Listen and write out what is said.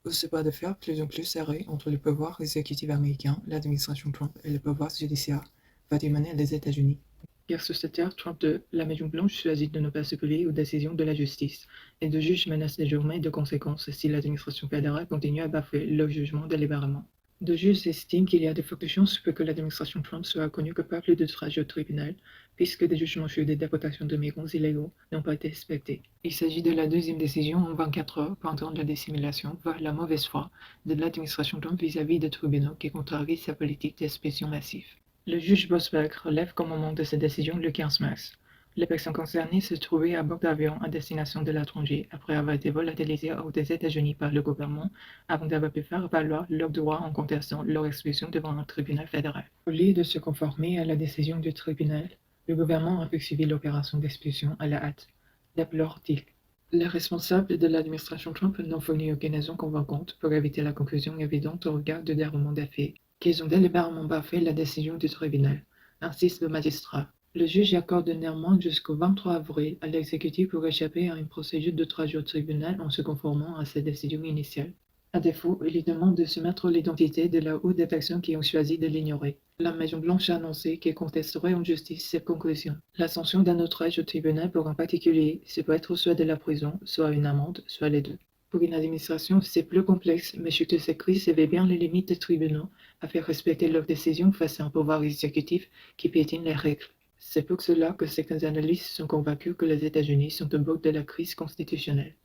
Ce bras de fer plus en plus serré entre le pouvoir exécutif américain, l'administration Trump et le pouvoir judiciaire va mener les États-Unis. Guerre sociétaire, Trump de la Maison-Blanche choisit de ne pas se plier aux décisions de la justice, et deux juges menacent désormais de conséquences si l'administration fédérale continue à bafouer leur jugement délibérément. Deux juges estiment qu'il y a de fortes chances pour que l'administration Trump soit connue coupable d'outrage au tribunal, puisque des jugements sur des déportations de migrants illégaux n'ont pas été respectés. Il s'agit de la deuxième décision en 24 heures pendant la dissimulation, voire la mauvaise foi, de l'administration Trump vis-à-vis des tribunaux qui contrarient sa politique d'expulsion massive. Le juge Boasberg relève qu'au moment de cette décision le 15 mars, les personnes concernées se trouvaient à bord d'avions à destination de l'étranger après avoir été volatilisées hors des États-Unis par le gouvernement avant d'avoir pu faire valoir leurs droits en contestant leur expulsion devant un tribunal fédéral. Au lieu de se conformer à la décision du tribunal, le gouvernement a poursuivi l'opération d'expulsion à la hâte, déplore-t-il. Les responsables de l'administration Trump n'ont fourni aucune raison convaincante pour éviter la conclusion évidente au regard du déroulement des faits qu'ils ont délibérément bafoué la décision du tribunal, insiste le magistrat. Le juge accorde néanmoins jusqu'au 23 avril à l'exécutif pour échapper à une procédure d'outrage au tribunal en se conformant à sa décision initiale. À défaut, il lui demande de soumettre l'identité de la ou des personnes qui ont choisi de l'ignorer. La Maison-Blanche a annoncé qu'elle contesterait en justice cette conclusion. La sanction d'un outrage au tribunal pour un particulier, ça peut être soit de la prison, soit une amende, soit les deux. Pour une administration, c'est plus complexe, mais surtout cette crise savait bien les limites des tribunaux à faire respecter leurs décisions face à un pouvoir exécutif qui piétine les règles. C'est pour cela que certains analystes sont convaincus que les États-Unis sont au bord de la crise constitutionnelle.